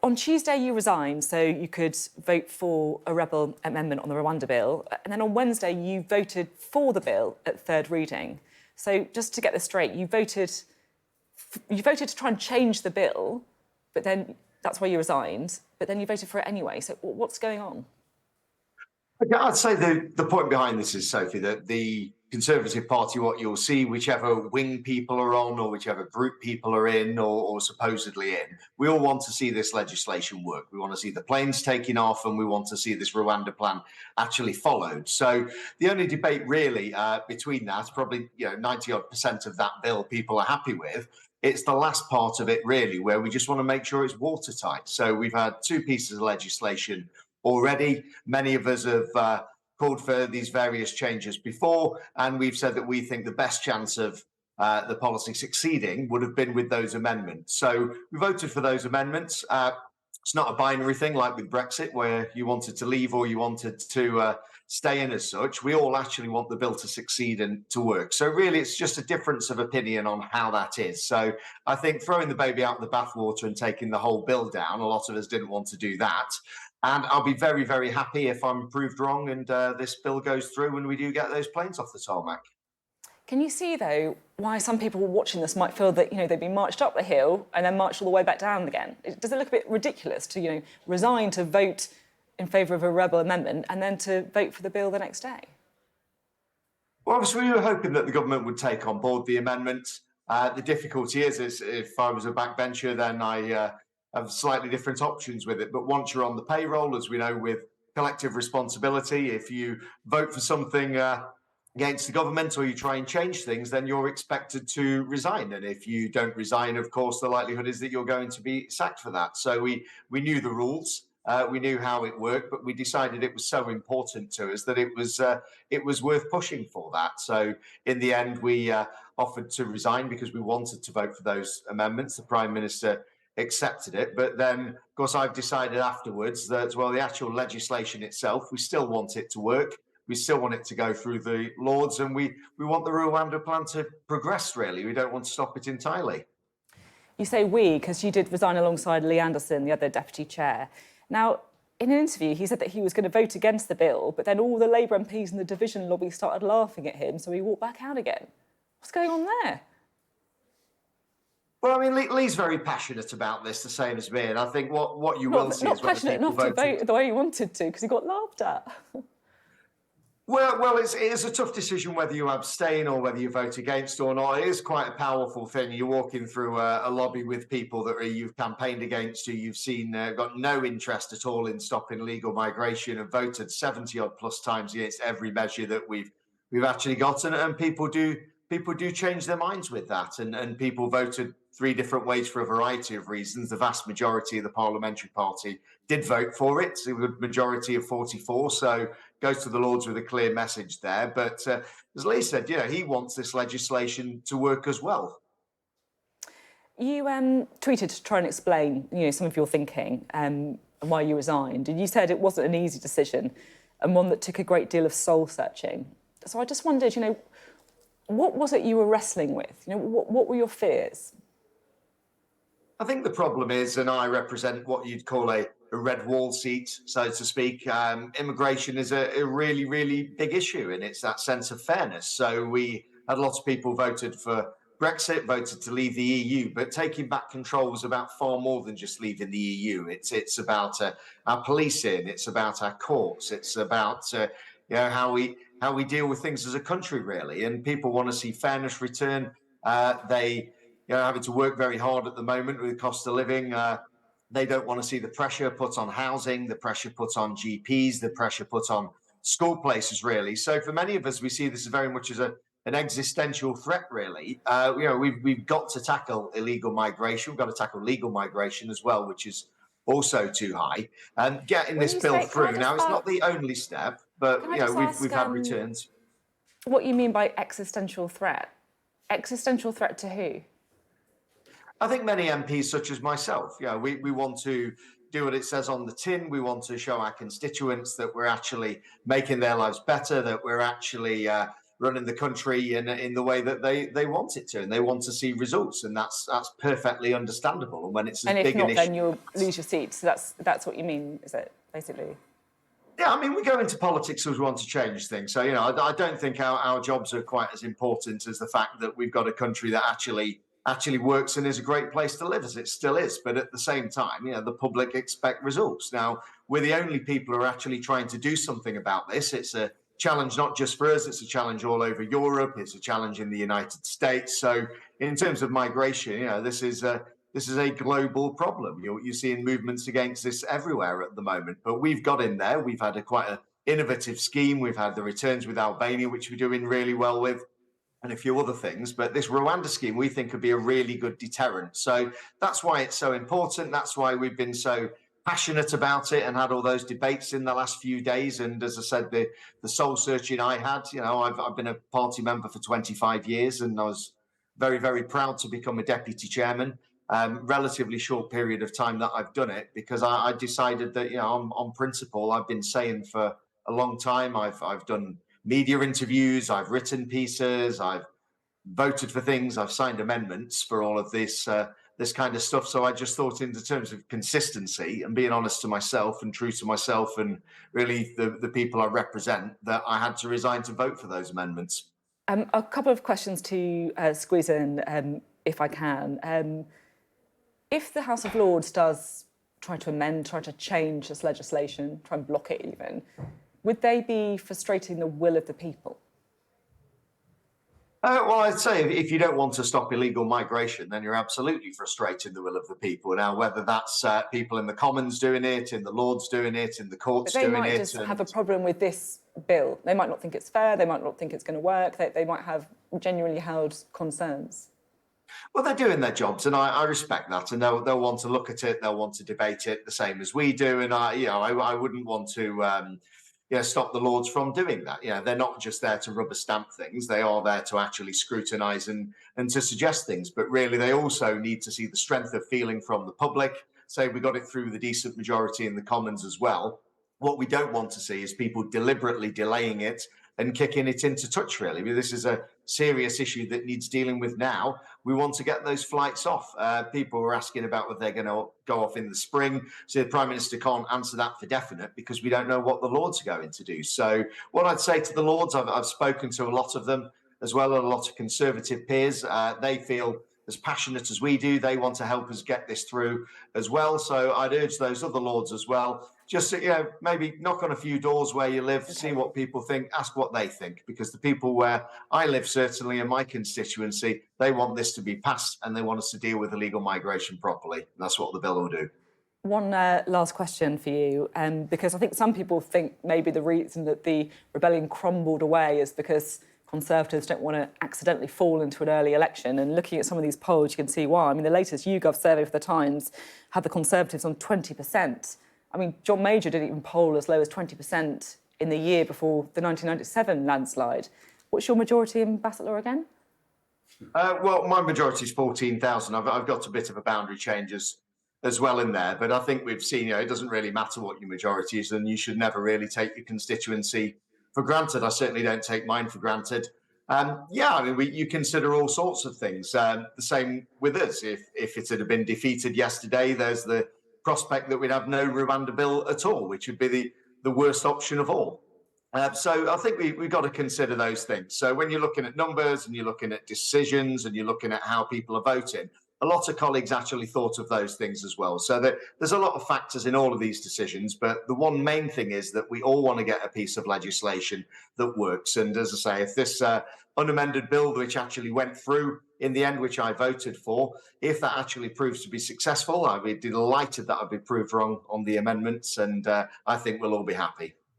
on Tuesday you resigned so you could vote for a rebel amendment on the Rwanda bill, and then on Wednesday you voted for the bill at third reading. So just to get this straight, you voted to try and change the bill, but then that's why you resigned, but then you voted for it anyway. So what's going on? I'd say the point behind this is, Sophie, that the Conservative Party, what you'll see, whichever wing people are on or whichever group people are in or supposedly in, we all want to see this legislation work. We want to see the planes taking off and we want to see this Rwanda plan actually followed. So the only debate really between that, probably 90% of that bill people are happy with. It's the last part of it really where we just want to make sure it's watertight. So we've had two pieces of legislation already. Many of us have called for these various changes before, and we've said that we think the best chance of the policy succeeding would have been with those amendments. So we voted for those amendments. It's not a binary thing like with Brexit, where you wanted to leave or you wanted to stay in as such. We all actually want the bill to succeed and to work. So really, it's just a difference of opinion on how that is. So I think throwing the baby out of the bathwater and taking the whole bill down, a lot of us didn't want to do that. And I'll be very, very happy if I'm proved wrong and this bill goes through and we do get those planes off the tarmac. Can you see, though, why some people watching this might feel that, they've been marched up the hill and then marched all the way back down again? Does it look a bit ridiculous to, resign to vote in favour of a rebel amendment and then to vote for the bill the next day? Well, obviously, we were hoping that the government would take on board the amendment. The difficulty is if I was a backbencher, then I have slightly different options with it. But once you're on the payroll, as we know, with collective responsibility, if you vote for something against the government or you try and change things, then you're expected to resign. And if you don't resign, of course, the likelihood is that you're going to be sacked for that. So we knew the rules. We knew how it worked, but we decided it was so important to us that it was worth pushing for that. So in the end, we offered to resign because we wanted to vote for those amendments. The Prime Minister accepted it. But then, of course, I've decided afterwards that, well, the actual legislation itself, we still want it to work. We still want it to go through the Lords, and we want the Rwanda plan to progress, really. We don't want to stop it entirely. You say we, because you did resign alongside Lee Anderson, the other deputy chair. Now, in an interview, he said that he was going to vote against the bill, but then all the Labour MPs and the division lobby started laughing at him, so he walked back out again. What's going on there? Well, I mean, Lee's very passionate about this, the same as me, and I think what you will see is not passionate enough to vote the way he wanted to, because he got laughed at. Well, it is a tough decision whether you abstain or whether you vote against or not. It is quite a powerful thing. You're walking through a lobby with people that you've campaigned against, who you've seen got no interest at all in stopping illegal migration, and voted 70-odd plus times against every measure that we've actually gotten. And people do change their minds with that. And people voted three different ways for a variety of reasons. The vast majority of the parliamentary party did vote for it, a good majority of 44. So goes to the Lords with a clear message there. But as Lee said, he wants this legislation to work as well. You tweeted to try and explain, some of your thinking and why you resigned. And you said it wasn't an easy decision and one that took a great deal of soul searching. So I just wondered, what was it you were wrestling with? What were your fears? I think the problem is, and I represent what you'd call a red wall seat, so to speak. Immigration is a really, really big issue, and it's that sense of fairness. So we had lots of people voted for Brexit, voted to leave the EU, but taking back control was about far more than just leaving the EU. It's about our policing, it's about our courts, it's about how we deal with things as a country, really. And people want to see fairness return. They having to work very hard at the moment with the cost of living. They don't want to see the pressure put on housing, the pressure put on GPs, the pressure put on school places, really. So for many of us, we see this very much as an existential threat, really. We've got to tackle illegal migration. We've got to tackle legal migration as well, which is also too high. And getting this bill through, now it's not the only step, but we've had returns. What you mean by existential threat? Existential threat to who? I think many MPs, such as myself, we want to do what it says on the tin. We want to show our constituents that we're actually making their lives better, that we're actually running the country in the way that they want it to, and they want to see results, and that's perfectly understandable. And when it's as And if big an not, issue, then you'll lose your seat. So that's what you mean, is it, basically? yeah, I mean, we go into politics because we want to change things. So, I don't think our jobs are quite as important as the fact that we've got a country that actually works and is a great place to live, as it still is. But at the same time, the public expect results. Now, we're the only people who are actually trying to do something about this. It's a challenge not just for us, it's a challenge all over Europe, it's a challenge in the United States. So in terms of migration, this is a global problem. You're seeing movements against this everywhere at the moment, but we've got in there. We've had quite an innovative scheme. We've had the returns with Albania, which we're doing really well with, and a few other things. But this Rwanda scheme, we think, could be a really good deterrent. So that's why it's so important. That's why we've been so passionate about it and had all those debates in the last few days. And as I said, the soul searching I had, I've been a party member for 25 years, and I was very, very proud to become a deputy chairman. Relatively short period of time that I've done it, because I decided that, on principle, I've been saying for a long time, I've done media interviews, I've written pieces, I've voted for things, I've signed amendments for all of this kind of stuff. So I just thought, in the terms of consistency and being honest to myself and true to myself and really the people I represent, that I had to resign to vote for those amendments. A couple of questions to squeeze in, if I can. If the House of Lords does try to change this legislation, try and block it even, would they be frustrating the will of the people? Well, I'd say if you don't want to stop illegal migration, then you're absolutely frustrating the will of the people. Now, whether that's people in the Commons doing it, in the Lords doing it, in the courts doing it. They might just have a problem with this bill. They might not think it's fair. They might not think it's going to work. They might have genuinely held concerns. Well, they're doing their jobs, and I respect that. And they'll want to look at it. They'll want to debate it the same as we do. And I wouldn't want to stop the Lords from doing that. They're not just there to rubber stamp things. They are there to actually scrutinise and to suggest things. But really, they also need to see the strength of feeling from the public. Say we got it through the decent majority in the Commons as well. What we don't want to see is people deliberately delaying it and kicking it into touch, really. This is a serious issue that needs dealing with now. We want to get those flights off. People were asking about whether they're going to go off in the spring. So the Prime Minister can't answer that for definite, because we don't know what the Lords are going to do. So what I'd say to the Lords, I've spoken to a lot of them as well, a lot of Conservative peers. They feel as passionate as we do. They want to help us get this through as well. So I'd urge those other Lords as well, just maybe knock on a few doors where you live, see what people think, ask what they think, because the people where I live, certainly in my constituency, they want this to be passed and they want us to deal with illegal migration properly. And that's what the bill will do. One last question for you, because I think some people think maybe the reason that the rebellion crumbled away is because Conservatives don't want to accidentally fall into an early election. And looking at some of these polls, you can see why. I mean, the latest YouGov survey for the Times had the Conservatives on 20%. I mean, John Major didn't even poll as low as 20% in the year before the 1997 landslide. What's your majority in Bassetlaw again? Well, my majority is 14,000. I've got a bit of a boundary change as well in there. But I think we've seen, it doesn't really matter what your majority is, and you should never really take your constituency for granted. I certainly don't take mine for granted. You consider all sorts of things. The same with us. If it had been defeated yesterday, there's the prospect that we'd have no Rwanda bill at all, which would be the worst option of all. So I think we've got to consider those things. So when you're looking at numbers and you're looking at decisions and you're looking at how people are voting, a lot of colleagues actually thought of those things as well. So there's a lot of factors in all of these decisions, but the one main thing is that we all want to get a piece of legislation that works. And as I say, if this unamended bill, which actually went through in the end, which I voted for, if that actually proves to be successful, I'd be delighted that I'd be proved wrong on the amendments, and I think we'll all be happy.